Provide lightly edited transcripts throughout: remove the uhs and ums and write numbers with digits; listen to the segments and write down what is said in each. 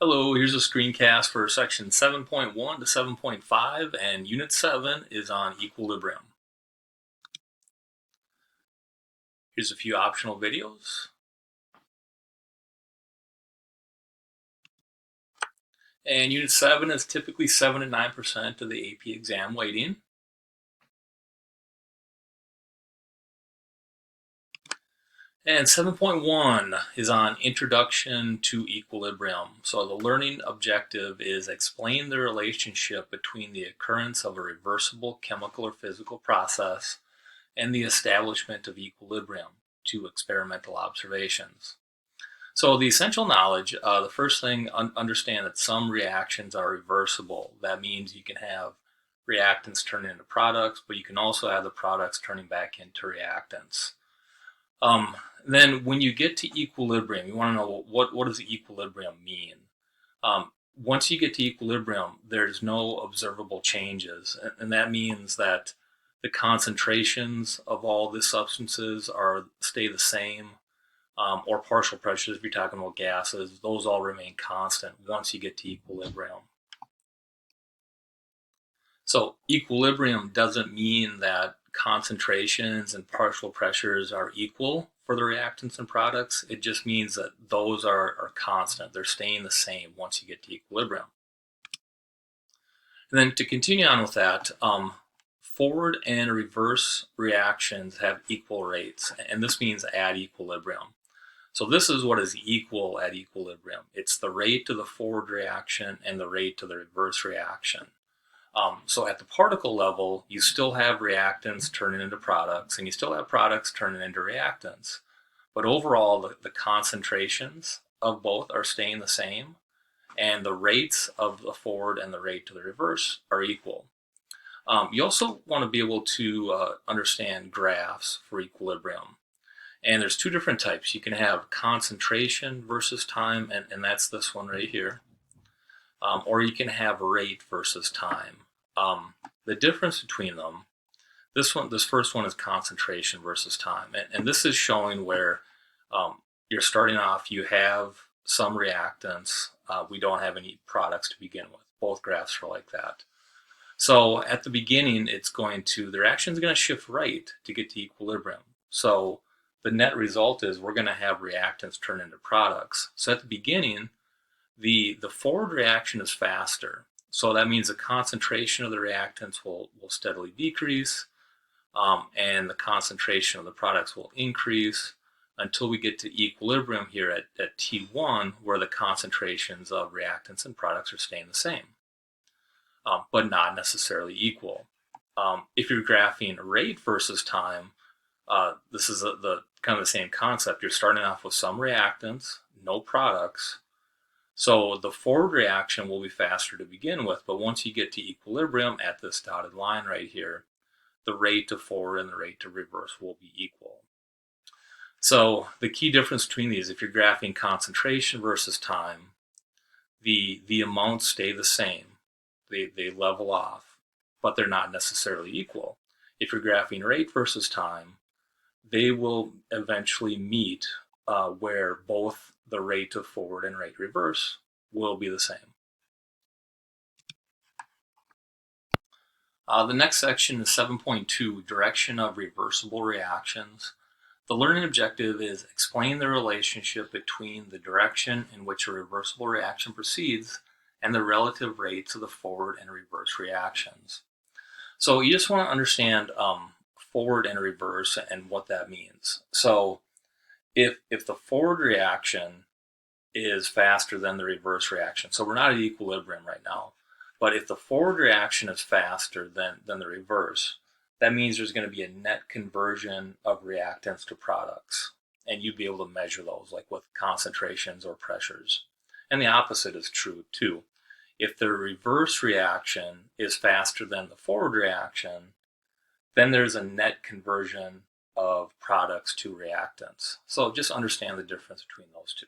Hello, here's a screencast for section 7.1 to 7.5, and unit 7 is on equilibrium. Here's a few optional videos. And unit 7 is typically 7 to 9% of the AP exam weighting. And 7.1 is on Introduction to Equilibrium. So the learning objective is explain the relationship between the occurrence of a reversible chemical or physical process and the establishment of equilibrium to experimental observations. So the essential knowledge, the first thing, understand that some reactions are reversible. That means you can have reactants turn into products, but you can also have the products turning back into reactants. Then when you get to equilibrium, you want to know what does equilibrium mean? Once you get to equilibrium, there's no observable changes, and that means that the concentrations of all the substances stay the same, or partial pressures, if you're talking about gases, those all remain constant once you get to equilibrium. So equilibrium doesn't mean that concentrations and partial pressures are equal for the reactants and products. It just means that those are constant. They're staying the same once you get to equilibrium. And then to continue on with that, forward and reverse reactions have equal rates, and this means at equilibrium. So this is what is equal at equilibrium. It's the rate of the forward reaction and the rate of the reverse reaction. So at the particle level, you still have reactants turning into products, and you still have products turning into reactants. But overall, the concentrations of both are staying the same, and the rates of the forward and the rate to the reverse are equal. You also want to be able to understand graphs for equilibrium. And there's two different types. You can have concentration versus time, and that's this one right here. Or you can have rate versus time. The difference between them, this first one is concentration versus time. And this is showing where you're starting off, you have some reactants, we don't have any products to begin with. Both graphs are like that. So at the beginning, the reaction is going to shift right to get to equilibrium. So the net result is we're going to have reactants turn into products. So at the beginning, the forward reaction is faster. So that means the concentration of the reactants will steadily decrease, and the concentration of the products will increase until we get to equilibrium here at T1, where the concentrations of reactants and products are staying the same, but not necessarily equal. If you're graphing rate versus time, this is the kind of the same concept. You're starting off with some reactants, no products. So the forward reaction will be faster to begin with, but once you get to equilibrium at this dotted line right here, the rate of forward and the rate of reverse will be equal. So the key difference between these, if you're graphing concentration versus time, the amounts stay the same. They level off, but they're not necessarily equal. If you're graphing rate versus time, they will eventually meet where both the rate of forward and rate reverse will be the same. The next section is 7.2, direction of reversible reactions. The learning objective is explain the relationship between the direction in which a reversible reaction proceeds and the relative rates of the forward and reverse reactions. So you just want to understand forward and reverse and what that means. So if the forward reaction is faster than the reverse reaction, so we're not at equilibrium right now, but if the forward reaction is faster than the reverse, that means there's going to be a net conversion of reactants to products, and you'd be able to measure those like with concentrations or pressures. And the opposite is true too. If the reverse reaction is faster than the forward reaction, then there's a net conversion of products to reactants. So just understand the difference between those two.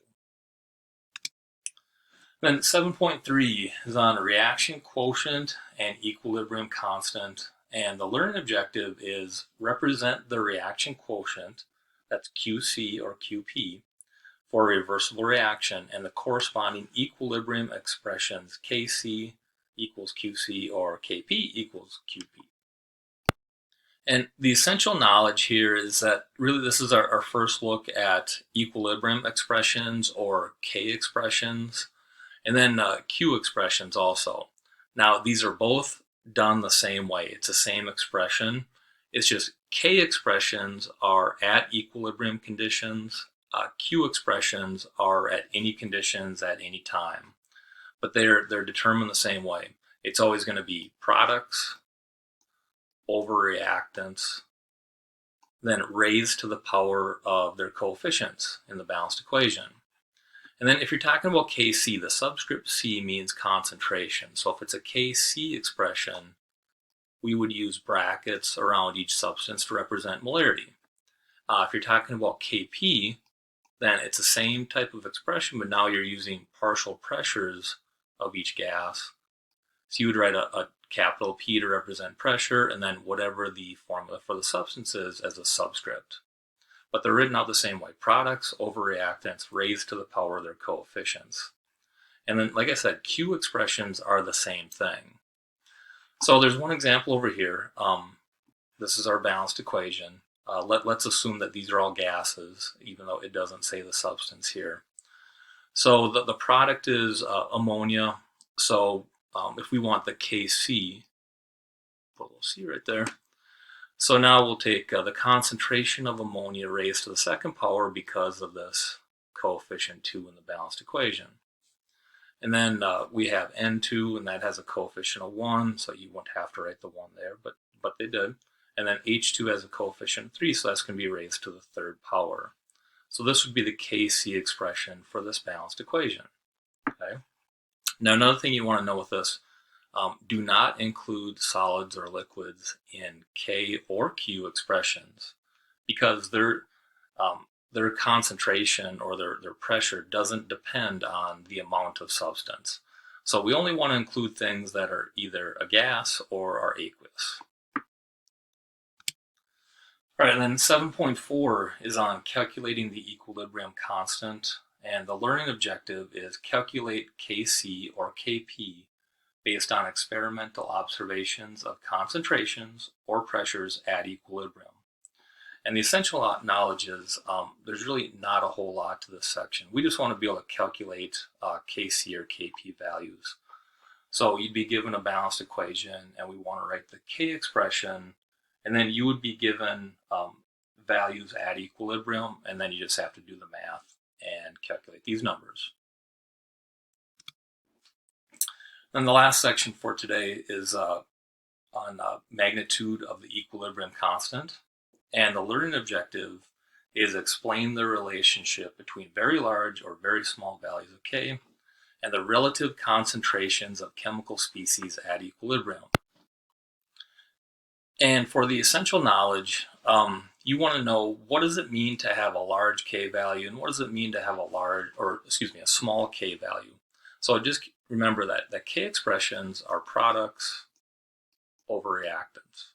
Then 7.3 is on reaction quotient and equilibrium constant. And the learning objective is represent the reaction quotient, that's QC or QP, for a reversible reaction, and the corresponding equilibrium expressions Kc equals Qc or Kp equals Qp. And the essential knowledge here is that really this is our first look at equilibrium expressions or K expressions, and then Q expressions also. Now these are both done the same way. It's the same expression. It's just K expressions are at equilibrium conditions. Q expressions are at any conditions at any time. But they're determined the same way. It's always going to be products over reactants, then raised to the power of their coefficients in the balanced equation. And then if you're talking about Kc, the subscript C means concentration. So if it's a Kc expression, we would use brackets around each substance to represent molarity. If you're talking about Kp, then it's the same type of expression, but now you're using partial pressures of each gas. So you would write a capital P to represent pressure, and then whatever the formula for the substance is as a subscript. But they're written out the same way. Products over reactants raised to the power of their coefficients. And then, like I said, Q expressions are the same thing. So there's one example over here. This is our balanced equation. Let's assume that these are all gases, even though it doesn't say the substance here. So the product is ammonia. So if we want the Kc, put a little C right there. So now we'll take the concentration of ammonia raised to the second power because of this coefficient 2 in the balanced equation. And then we have N2, and that has a coefficient of 1, so you won't have to write the 1 there, but they did. And then H2 has a coefficient of 3, so that's going to be raised to the third power. So this would be the Kc expression for this balanced equation. Okay. Now another thing you want to know with this, do not include solids or liquids in K or Q expressions because their concentration or their pressure doesn't depend on the amount of substance. So we only want to include things that are either a gas or are aqueous. All right, and then 7.4 is on calculating the equilibrium constant, and the learning objective is calculate Kc or Kp based on experimental observations of concentrations or pressures at equilibrium. And the essential knowledge is there's really not a whole lot to this section. We just want to be able to calculate Kc or Kp values. So you'd be given a balanced equation, and we want to write the K expression, and then you would be given values at equilibrium, and then you just have to do the math and calculate these numbers. And the last section for today is on magnitude of the equilibrium constant. And the learning objective is explain the relationship between very large or very small values of K and the relative concentrations of chemical species at equilibrium. And for the essential knowledge, you want to know what does it mean to have a large K value and what does it mean to have a small K value. So just remember that K expressions are products over reactants.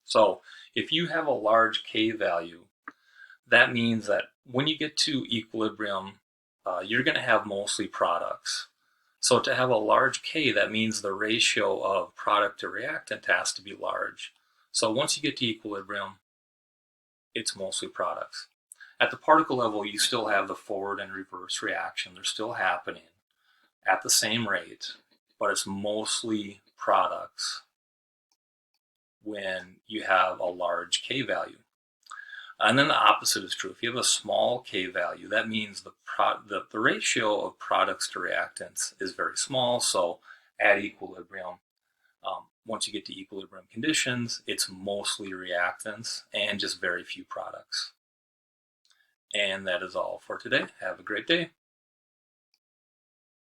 So if you have a large K value, that means that when you get to equilibrium, you're going to have mostly products. So to have a large K, that means the ratio of product to reactant has to be large. So once you get to equilibrium, it's mostly products. At the particle level, you still have the forward and reverse reaction. They're still happening at the same rate, but it's mostly products when you have a large K value. And then the opposite is true. If you have a small K value, that means the ratio of products to reactants is very small. So at equilibrium, once you get to equilibrium conditions, it's mostly reactants and just very few products. And that is all for today. Have a great day.